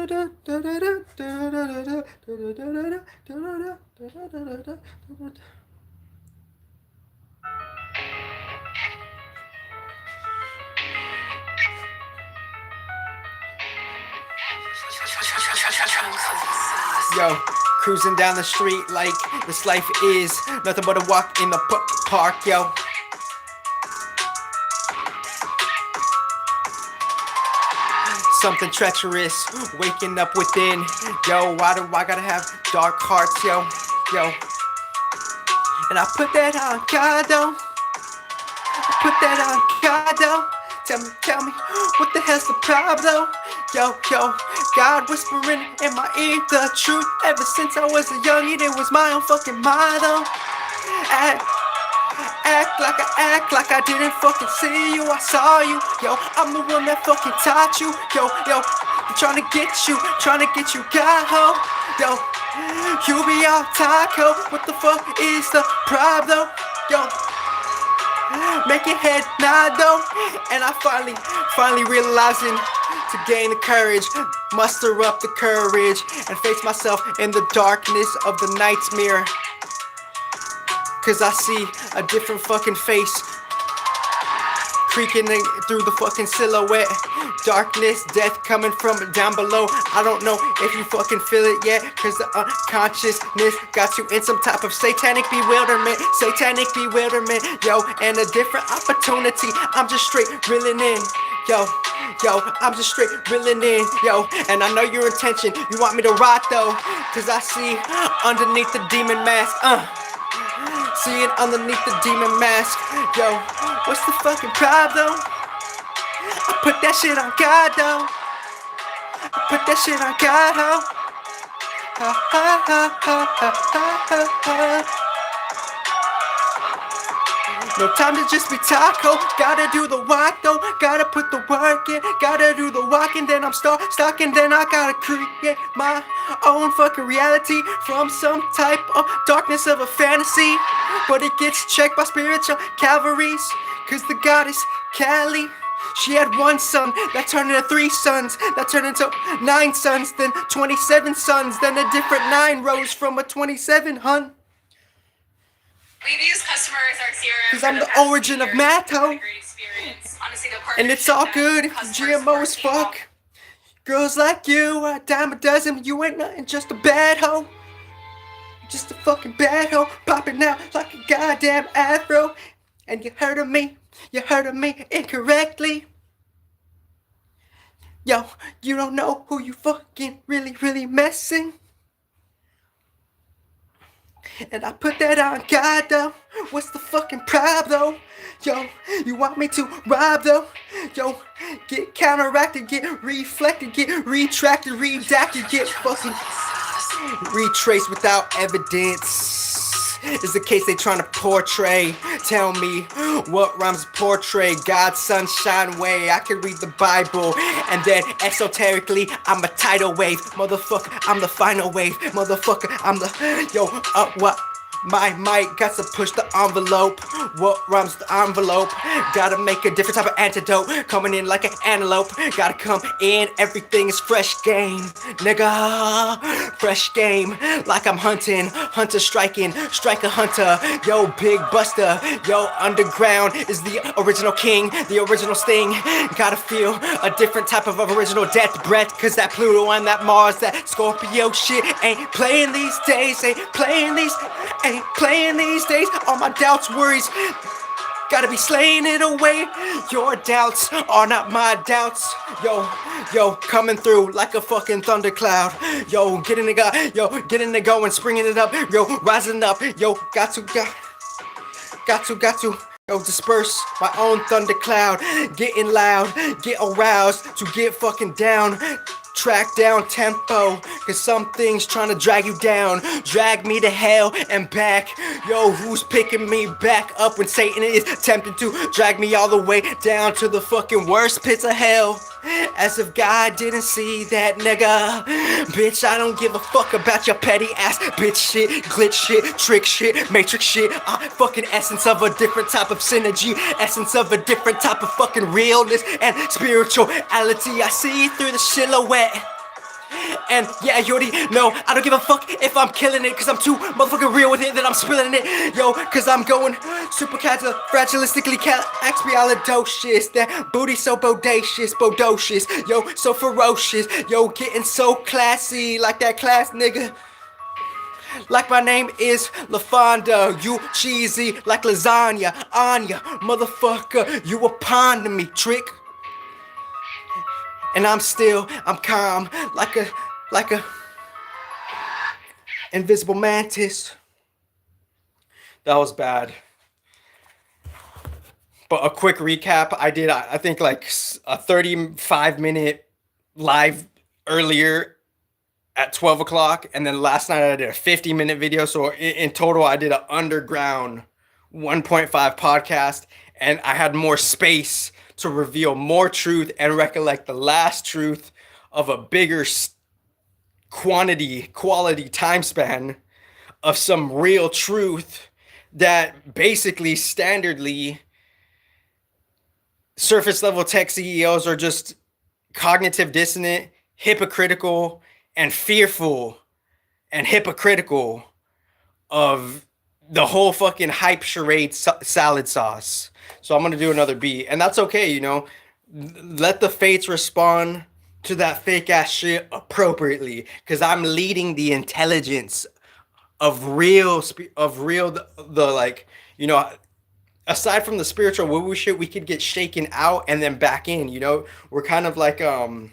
Yo, cruising down the street like this life is nothing but a walk in the park, yo. Something treacherous, waking up within. Yo, why do I gotta have dark hearts, yo? And I put that on God, though. Put that on God, though. Tell me, what the hell's the problem? Yo, God whispering in my ear the truth. Ever since I was a youngin', it was my own fucking mind, though. Act like I didn't fucking see you. I saw you, yo. I'm the one that fucking taught you, yo. I'm trying to get you, God, ho, yo. You be all taco. What the fuck is the problem, yo? Make your head nod though, and I finally realizing to gain the courage, muster up the courage, and face myself in the darkness of the night's mirror. Cause I see a different fucking face creaking through the fucking silhouette. Darkness, death coming from down below. I don't know if you fucking feel it yet, cause the unconsciousness got you in some type of satanic bewilderment, yo, and a different opportunity. I'm just straight reeling in, yo, I'm just straight reeling in, yo, and I know your intention, you want me to rot though, cause I see underneath the demon mask, see it underneath the demon mask, yo, what's the fucking problem? I put that shit on God, though. I put that shit on God, ho. No time to just be taco. Gotta do the walk, though. Gotta put the work in. Gotta do the walk, and then I'm stuck, and then I gotta create my own fucking reality from some type of darkness of a fantasy. But it gets checked by spiritual cavalries, cause the goddess Cali, she had one son that turned into 3 sons, that turned into 9 sons, then 27 sons, then a different 9 rose from a 27, hun. We've used customer results here cause I'm the origin of Matto. And it's all good if GMO as fuck. Girls like you are a dime a dozen, you ain't nothing, just a bad hoe. Just a fucking bad hoe, popping out like a goddamn afro. And you heard of me incorrectly. Yo, you don't know who you fucking really messing. And I put that on God though. What's the fucking problem? Yo, you want me to rob though? Yo, get counteracted, get reflected, get retracted, redacted, get fucking retraced without evidence. Is the case they trying to portray. Tell me what rhymes portray. God's sunshine way. I can read the Bible and then esoterically I'm a tidal wave. Motherfucker, I'm the final wave. Motherfucker, I'm the what? My mic got to push the envelope. What rhymes the envelope? Gotta make a different type of antidote. Coming in like an antelope. Gotta come in, everything is fresh game. Nigga, fresh game. Like I'm hunting, hunter striking, striker hunter. Yo, big buster. Yo, underground is the original king, the original sting. Gotta feel a different type of original death breath. Cause that Pluto and that Mars, that Scorpio shit ain't playing these days. Ain't playing these days. All my doubts, worries, gotta be slaying it away. Your doubts are not my doubts. Yo, coming through like a fucking thundercloud. Yo, getting it going, springing it up. Yo, rising up. Yo, got to. Yo, disperse my own thundercloud. Getting loud, get aroused to get fucking down. Track down tempo, cause some things trying to drag you down. Drag me to hell and back. Yo, who's picking me back up when Satan is tempting to drag me all the way down to the fucking worst pits of hell? As if God didn't see that, nigga. Bitch, I don't give a fuck about your petty ass bitch shit, glitch shit, trick shit, matrix shit. Fucking essence of a different type of synergy, essence of a different type of fucking realness and spirituality. I see through the silhouette. And yeah, you already know I don't give a fuck if I'm killing it, cause I'm too motherfucking real with it that I'm spilling it. Yo, cause I'm going super fragilistically expialidocious. That booty so bodacious. Yo, so ferocious. Yo, getting so classy like that class nigga. Like my name is LaFonda, you cheesy like lasagna, Anya, motherfucker, you a pawn to me, trick. And I'm calm, like a invisible mantis. That was bad. But a quick recap, I did, I think like a 35-minute live earlier at 12 o'clock. And then last night I did a 50-minute video. So in total, I did an underground 1.5 podcast. And I had more space to reveal more truth and recollect the last truth of a bigger quality time span of some real truth that basically standardly surface level tech CEOs are just cognitive dissonant, hypocritical, and fearful and hypocritical of the whole fucking hype charade salad sauce. So I'm going to do another beat, and that's okay, you know. Let the fates respond to that fake ass shit appropriately, because I'm leading the intelligence of real the like, you know, aside from the spiritual woo woo shit, we could get shaken out and then back in, you know. We're kind of like the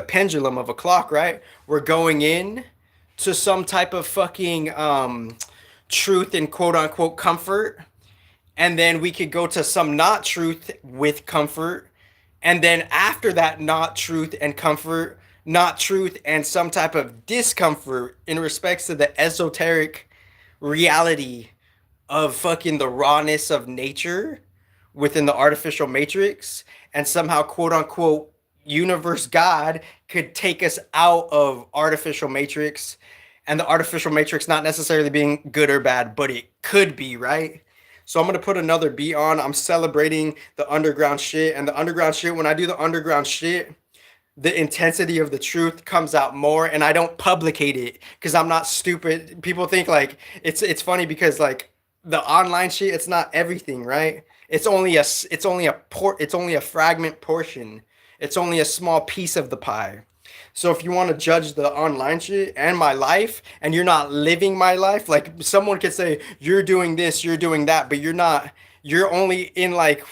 pendulum of a clock, right? We're going in to some type of fucking truth and quote unquote comfort, and then we could go to some not truth with comfort, and then after that not truth and comfort, not truth and some type of discomfort in respects to the esoteric reality of fucking the rawness of nature within the artificial matrix, and somehow quote unquote universe God could take us out of artificial matrix, and the artificial matrix not necessarily being good or bad, but it could be, right? So I'm gonna put another beat on. I'm celebrating the underground shit, and the underground shit, when I do the underground shit, the intensity of the truth comes out more, and I don't publicate it because I'm not stupid. People think like it's funny because like the online shit, it's not everything, right? It's only a fragment portion. It's only a small piece of the pie. So if you want to judge the online shit and my life, and you're not living my life, like someone could say you're doing this, you're doing that, but you're not. You're only in like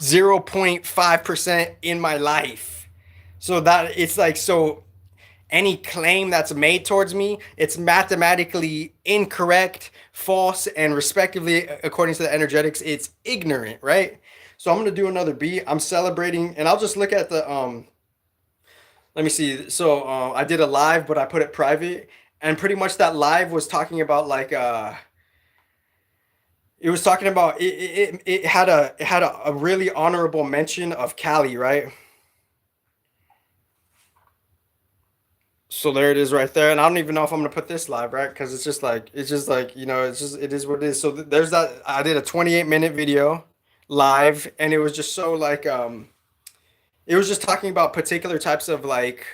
0.5% in my life. So that it's like, so any claim that's made towards me, it's mathematically incorrect, false, and respectively, according to the energetics, it's ignorant, right? So I'm gonna do another beat. I'm celebrating, and I'll just look at the let me see. So I did a live, but I put it private, and pretty much that live was talking about like it was talking about it had a really honorable mention of Cali, right? So there it is right there, and I don't even know if I'm gonna put this live, right? Because it's just like, you know, it is what it is. So there's that. I did a 28-minute video live, and it was just so like it was just talking about particular types of like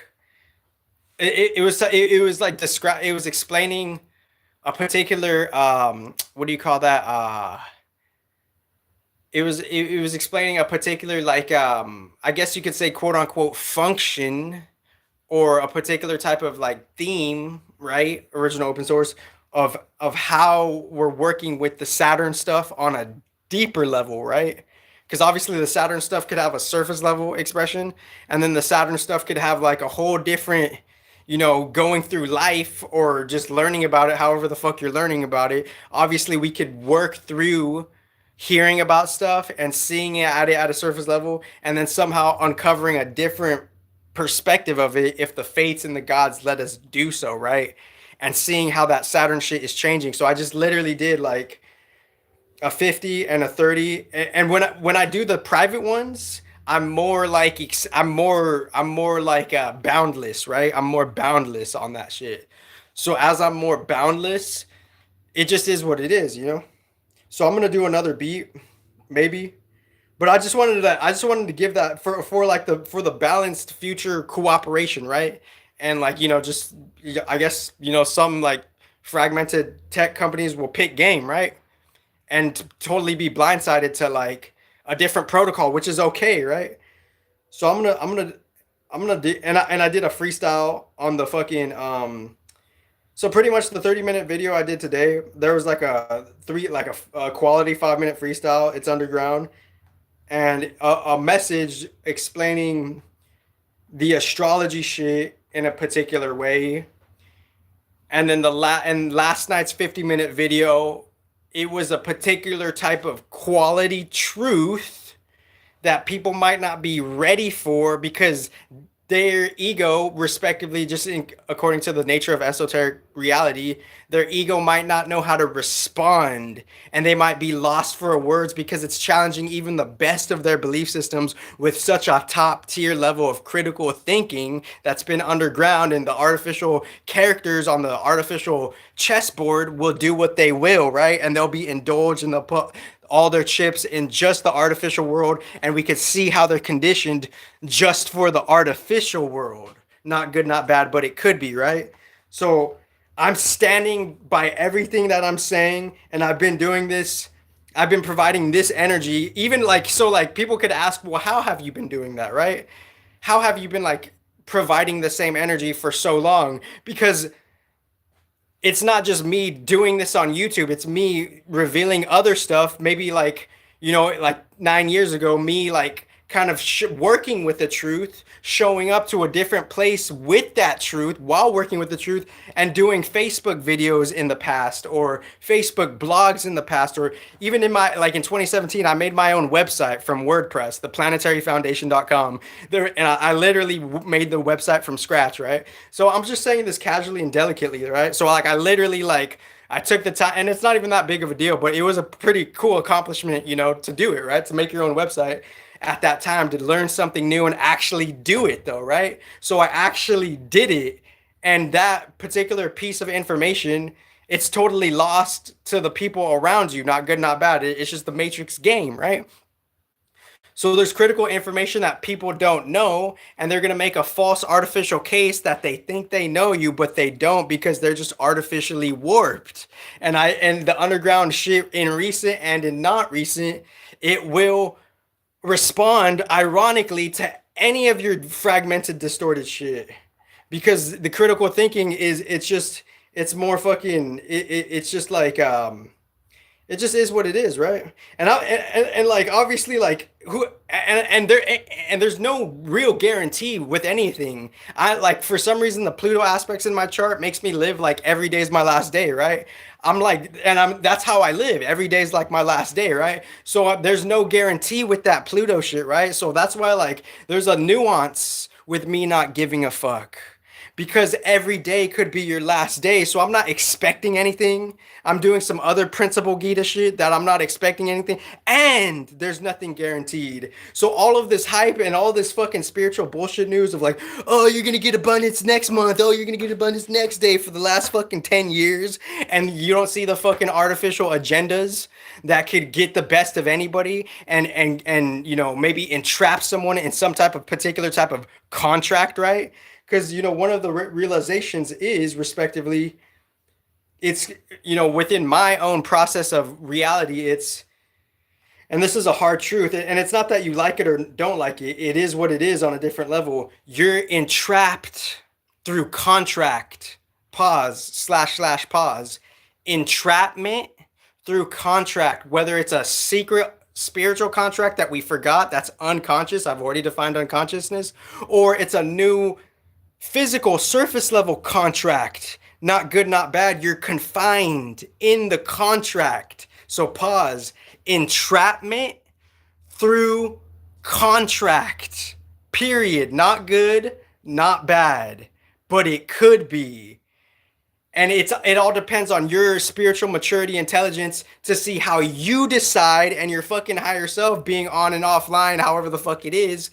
it was like describe it was explaining a particular what do you call that it was explaining a particular like I guess you could say quote unquote function, or a particular type of like theme, right? Original open source of how we're working with the Saturn stuff on a deeper level, right? Because obviously the Saturn stuff could have a surface level expression, and then the Saturn stuff could have like a whole different, you know, going through life or just learning about it, however the fuck you're learning about it. Obviously, we could work through hearing about stuff and seeing it at a surface level, and then somehow uncovering a different perspective of it if the fates and the gods let us do so, right? And seeing how that Saturn shit is changing. So I just literally did like a 50 and a 30, and when I do the private ones, I'm more like I'm more like boundless, right? I'm more boundless on that shit. So as I'm more boundless, it just is what it is, you know. So I'm gonna do another beat, maybe, But I just wanted to give that for like the balanced future cooperation, right? And like, just I guess, some like fragmented tech companies will pick game, right? And totally be blindsided to like a different protocol, which is okay, right? So I'm gonna do, and I did a freestyle on the fucking so pretty much the 30-minute video I did today, there was like a quality 5-minute freestyle. It's underground, and a message explaining the astrology shit in a particular way. And then and last night's 50-minute video, it was a particular type of quality truth that people might not be ready for because their ego, respectively, just according to the nature of esoteric reality, their ego might not know how to respond, and they might be lost for words because it's challenging even the best of their belief systems with such a top tier level of critical thinking that's been underground, and the artificial characters on the artificial chessboard will do what they will, right? And they'll be indulged, and they'll put all their chips in just the artificial world, and we could see how they're conditioned just for the artificial world. Not good, not bad, but it could be, right? So I'm standing by everything that I'm saying, and I've been doing this. I've been providing this energy, even like, so like people could ask, well, how have you been doing that, right? How have you been like providing the same energy for so long? Because it's not just me doing this on YouTube, it's me revealing other stuff. Maybe like, like 9 years ago, me like kind of working with the truth, showing up to a different place with that truth while working with the truth, and doing Facebook videos in the past, or Facebook blogs in the past, or even in my, like in 2017, I made my own website from WordPress, theplanetaryfoundation.com. There, and I literally made the website from scratch, right? So I'm just saying this casually and delicately, right? So like I literally like I took the time, and it's not even that big of a deal, but it was a pretty cool accomplishment, to do it, right? To make your own website at that time, to learn something new and actually do it, though, right? So I actually did it, and that particular piece of information, it's totally lost to the people around you. Not good, not bad. It's just the Matrix game, right? So there's critical information that people don't know, and they're gonna make a false artificial case that they think they know you, but they don't, because they're just artificially warped. And the underground shit in recent and in not recent, it will respond ironically to any of your fragmented, distorted shit. Because the critical thinking is, it's more fucking it's just like it just is what it is, right? And like obviously like who and there's no real guarantee with anything. I like, for some reason, the Pluto aspects in my chart makes me live like every day is my last day, right? I'm like, and I'm that's how I live. Every day is like my last day, right? So there's no guarantee with that Pluto shit, right? So that's why like there's a nuance with me not giving a fuck, because every day could be your last day. So I'm not expecting anything. I'm doing some other principal Gita shit that I'm not expecting anything. And there's nothing guaranteed. So all of this hype and all this fucking spiritual bullshit news of like, oh, you're gonna get abundance next month. Oh, you're gonna get abundance next day, for the last fucking 10 years. And you don't see the fucking artificial agendas that could get the best of anybody, and maybe entrap someone in some type of particular type of contract, right? Because one of the realizations is, respectively, it's within my own process of reality, it's, and this is a hard truth, and it's not that you like it or don't like it, it is what it is on a different level. You're entrapped through contract. Pause, slash pause. Entrapment through contract, whether it's a secret spiritual contract that we forgot, that's unconscious, I've already defined unconsciousness, or it's a new physical surface level contract. Not good, not bad. You're confined in the contract. So pause. Entrapment through contract. Period. Not good, not bad. But it could be. And it all depends on your spiritual maturity, intelligence, to see how you decide, and your fucking higher self being on and offline, however the fuck it is,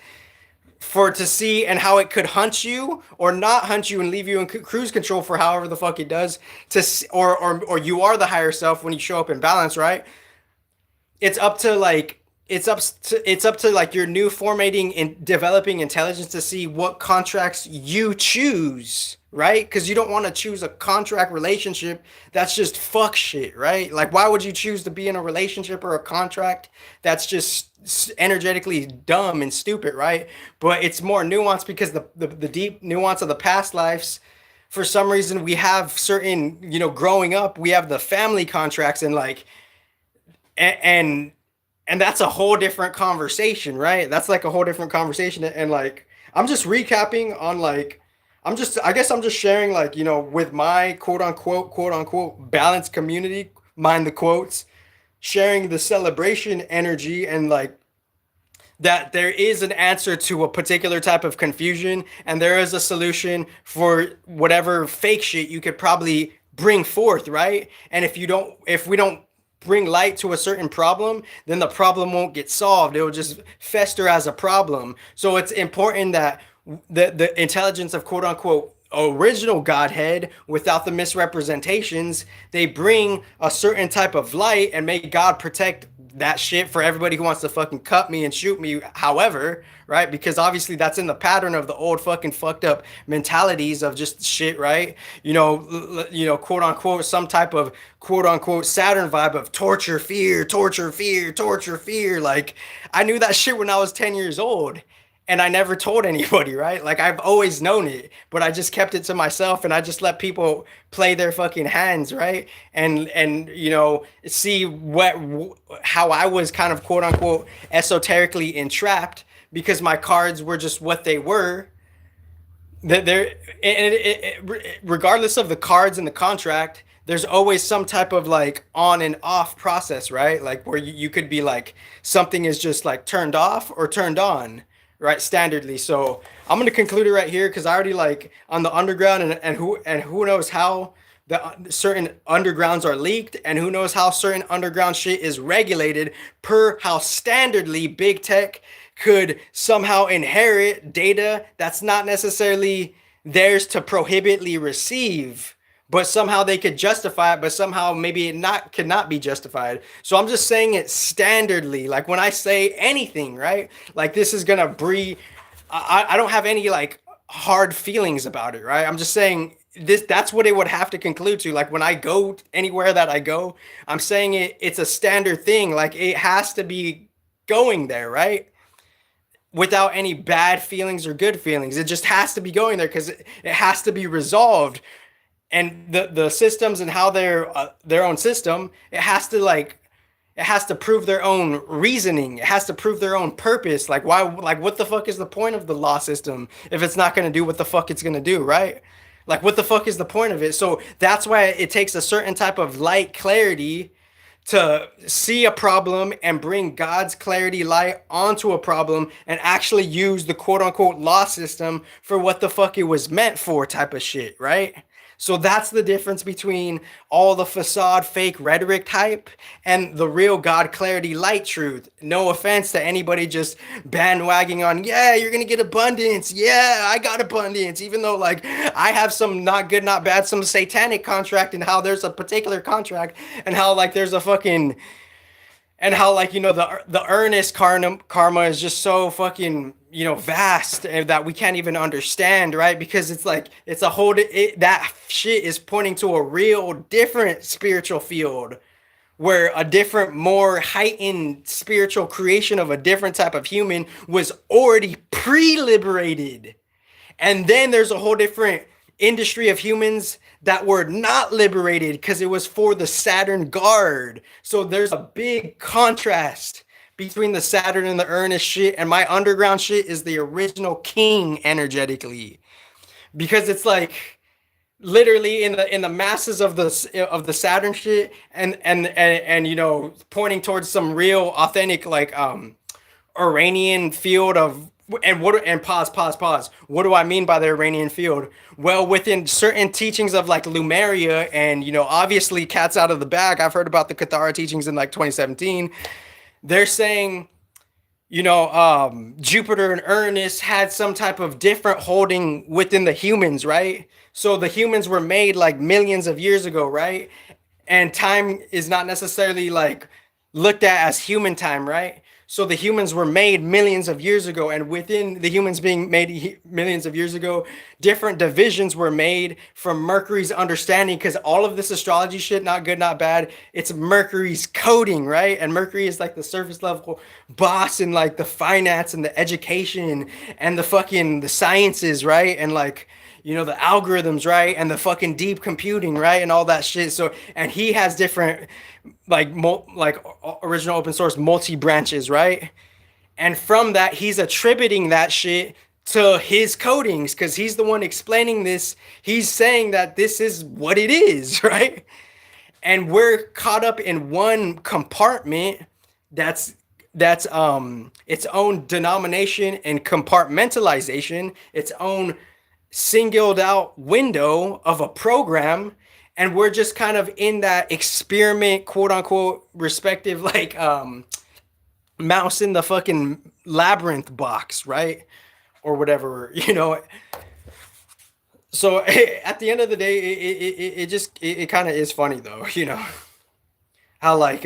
for to see, and how it could hunt you or not hunt you and leave you in cruise control for however the fuck it does, to or you are the higher self when you show up in balance, right? It's up to like it's up to like your new formatting and developing intelligence to see what contracts you choose, right? Because you don't want to choose a contract relationship that's just fuck shit, right? Like, why would you choose to be in a relationship or a contract that's just energetically dumb and stupid, right? But it's more nuanced because the deep nuance of the past lives, for some reason we have certain, growing up we have the family contracts and like, and and that's a whole different conversation, right? That's like a whole different conversation. And like, I'm just recapping on like, I guess I'm just sharing like, with my quote unquote balanced community, mind the quotes, sharing the celebration energy and like that there is an answer to a particular type of confusion and there is a solution for whatever fake shit you could probably bring forth, right? And if we don't bring light to a certain problem, then the problem won't get solved. It will just fester as a problem. So it's important that the intelligence of quote unquote original Godhead, without the misrepresentations, they bring a certain type of light and make God protect that shit for everybody who wants to fucking cut me and shoot me, however, right? Because obviously that's in the pattern of the old fucking fucked up mentalities of just shit, right? Quote unquote, some type of quote unquote Saturn vibe of torture, fear, torture, fear, torture, fear. Like, I knew that shit when I was 10 years old and I never told anybody, right? Like, I've always known it, but I just kept it to myself and I just let people play their fucking hands, right? And see how I was kind of quote unquote esoterically entrapped because my cards were just what they were. That there, regardless of the cards in the contract, there's always some type of like on and off process, right? Like where you could be like something is just like turned off or turned on, right? Standardly. So I'm gonna conclude it right here because I already like on the underground and who knows how the certain undergrounds are leaked and who knows how certain underground shit is regulated per how standardly big tech could somehow inherit data that's not necessarily theirs to prohibitly receive, but somehow they could justify it, but somehow maybe it not could not be justified. So I'm just saying it standardly. Like when I say anything, right? Like this is gonna breed. I don't have any like hard feelings about it, right? I'm just saying that's what it would have to conclude to. Like when I go anywhere that I go, I'm saying it's a standard thing. Like it has to be going there, right? Without any bad feelings or good feelings. It just has to be going there because it has to be resolved. And the systems and how they're their own system, it has to prove their own reasoning. It has to prove their own purpose. Like why? Like what the fuck is the point of the law system if it's not going to do what the fuck it's going to do, right? Like what the fuck is the point of it? So that's why it takes a certain type of light clarity to see a problem and bring God's clarity light onto a problem and actually use the quote unquote law system for what the fuck it was meant for type of shit, right? So that's the difference between all the facade fake rhetoric type and the real God clarity light truth. No offense to anybody just bandwagging on, yeah, you're gonna get abundance. Yeah, I got abundance. Even though like I have some not good, not bad, some satanic contract and how there's a particular contract and how like there's a fucking and how like the earnest karma is just so fucking vast and that we can't even understand, right? Because it's like it's a whole that shit is pointing to a real different spiritual field where a different more heightened spiritual creation of a different type of human was already pre-liberated. And then there's a whole different industry of humans that were not liberated because it was for the Saturn guard. So there's a big contrast between the Saturn and the earnest shit, and my underground shit is the original king energetically. Because it's like literally in the masses of the Saturn shit and pointing towards some real authentic like Iranian field of and pause. What do I mean by the Iranian field? Well, within certain teachings of like Lumeria and obviously cats out of the bag. I've heard about the Cathara teachings in like 2017. They're saying Jupiter and Uranus had some type of different holding within the humans, right? So the humans were made like millions of years ago, right? And time is not necessarily like looked at as human time, right? So the humans were made millions of years ago, and within the humans being made millions of years ago, different divisions were made from Mercury's understanding. Because all of this astrology shit, not good, not bad, it's Mercury's coding, right? And Mercury is like the surface level boss in like the finance and the education and the fucking the sciences, right? And like, you know, the algorithms, right? And the fucking deep computing, right? And all that shit. So, and he has different like original open source multi branches, right? And from that, he's attributing that shit to his codings because he's the one explaining this. He's saying that this is what it is, right? And we're caught up in one compartment that's its own denomination and compartmentalization, its own singled out window of a program, and we're just kind of in that experiment, quote unquote, respective like mouse in the fucking labyrinth box, right? Or whatever, you know. So at the end of the day, it just it kind of is funny though, you know, how like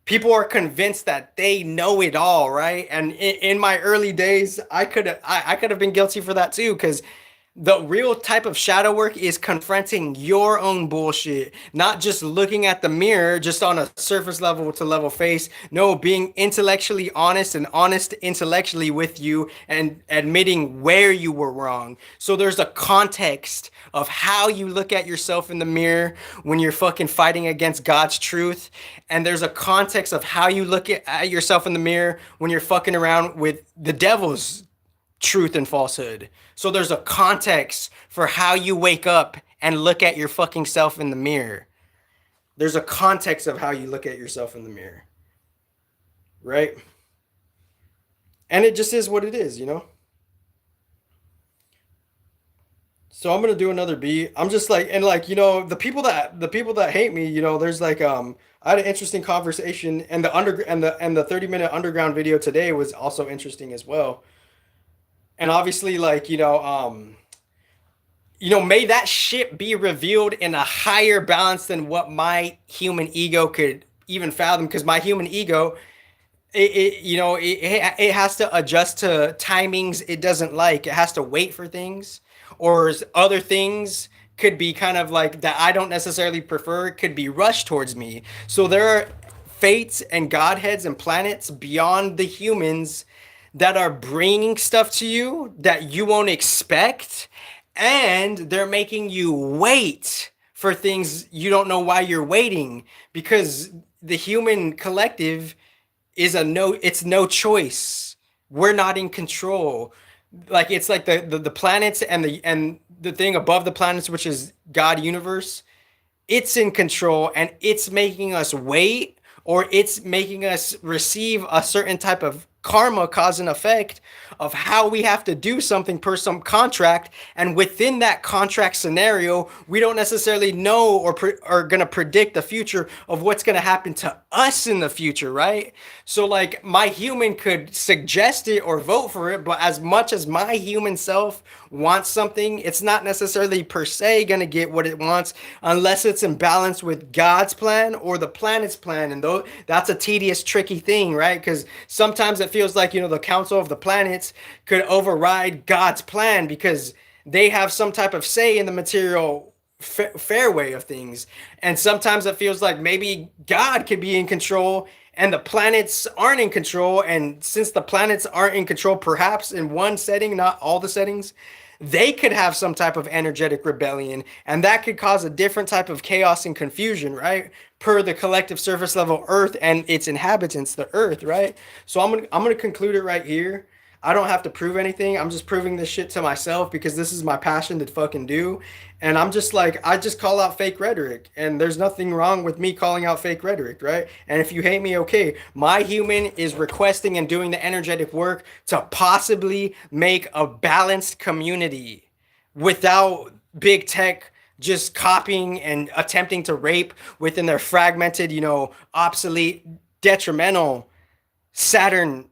people are convinced that they know it all, right? And in my early days, I could have been guilty for that too, because the real type of shadow work is confronting your own bullshit, not just looking at the mirror just on a surface level to level face. No, being intellectually honest and honest intellectually with you and admitting where you were wrong. So there's a context of how you look at yourself in the mirror when you're fucking fighting against God's truth. And there's a context of how you look at yourself in the mirror when you're fucking around with the devil's truth and falsehood. So there's a context for how you wake up and look at your fucking self in the mirror. There's a context of how you look at yourself in the mirror. Right? And it just is what it is, you know? So I'm gonna do another beat. I'm just like, and like, you know, the people that hate me, you know, there's like I had an interesting conversation, and the 30-minute underground video today was also interesting as well. And obviously, like, may that shit be revealed in a higher balance than what my human ego could even fathom. Because my human ego, it has to adjust to timings it doesn't like. It has to wait for things, or other things could be kind of like that I don't necessarily prefer, could be rushed towards me. So there are fates and godheads and planets beyond the humans that are bringing stuff to you that you won't expect, and they're making you wait for things you don't know why you're waiting, because the human collective is it's no choice. We're not in control. Like, it's like the planets and the thing above the planets, which is God universe, it's in control, and it's making us wait, or it's making us receive a certain type of karma, cause and effect of how we have to do something per some contract. And within that contract scenario, we don't necessarily know or are going to predict the future of what's going to happen to us in the future, right? So like, my human could suggest it or vote for it, but as much as my human self wants something, it's not necessarily per se going to get what it wants unless it's in balance with God's plan or the planet's plan. And though that's a tedious, tricky thing, right? Because sometimes it feels like, the Council of the Planets could override God's plan because they have some type of say in the material fairway of things. And sometimes it feels like maybe God could be in control and the planets aren't in control. And since the planets aren't in control, perhaps in one setting, not all the settings, they could have some type of energetic rebellion, and that could cause a different type of chaos and confusion, right? Per the collective surface level Earth and its inhabitants, the Earth, right? So I'm gonna conclude it right here. I don't have to prove anything. I'm just proving this shit to myself because this is my passion to fucking do. And I'm just like, I just call out fake rhetoric. And there's nothing wrong with me calling out fake rhetoric, right? And if you hate me, okay. My human is requesting and doing the energetic work to possibly make a balanced community without big tech just copying and attempting to rape within their fragmented, obsolete, detrimental Saturn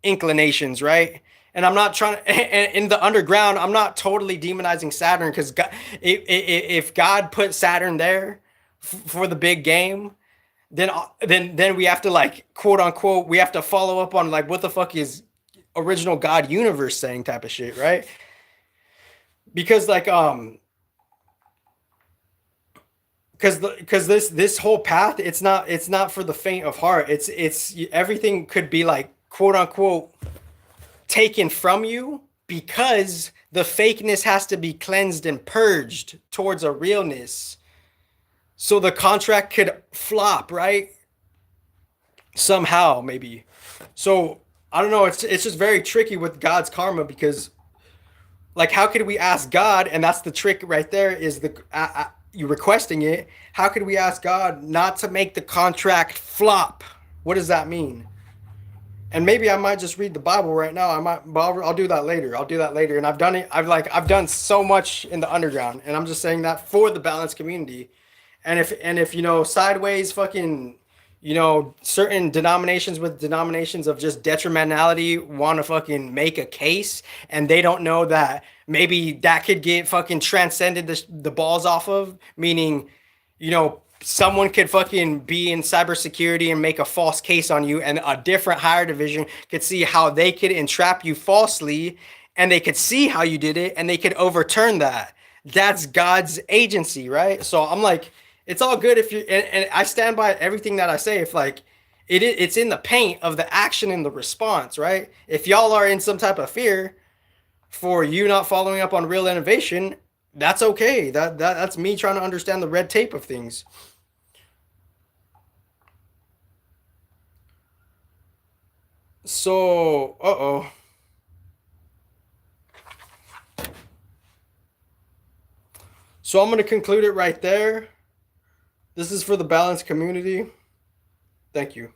inclinations, right? And I'm not trying to, in the underground, I'm not totally demonizing Saturn, because if God put Saturn there for the big game, then we have to like quote unquote we have to follow up on like what the fuck is original God universe saying type of shit, right? Because like because this whole path it's not for the faint of heart. It's everything could be like quote unquote taken from you because the fakeness has to be cleansed and purged towards a realness. So the contract could flop, right? Somehow, maybe. So I don't know. It's just very tricky with God's karma because, like, how could we ask God? And that's the trick right there. Is you requesting it? How could we ask God not to make the contract flop? What does that mean? And maybe I might just read the Bible right now. I might, but I'll do that later. I'll do that later. And I've done it. I've done so much in the underground, and I'm just saying that for the balanced community. And if sideways fucking certain denominations with denominations of just detrimentality want to fucking make a case, and they don't know that maybe that could get fucking transcended the balls off of, meaning someone could fucking be in cybersecurity and make a false case on you, and a different higher division could see how they could entrap you falsely, and they could see how you did it, and they could overturn that. That's God's agency, right? So I'm like, it's all good if you and I stand by everything that I say. If like it's in the paint of the action and the response, right? If y'all are in some type of fear for you not following up on real innovation, that's okay. That's me trying to understand the red tape of things. So, uh-oh. So I'm going to conclude it right there. This is for the balanced community. Thank you.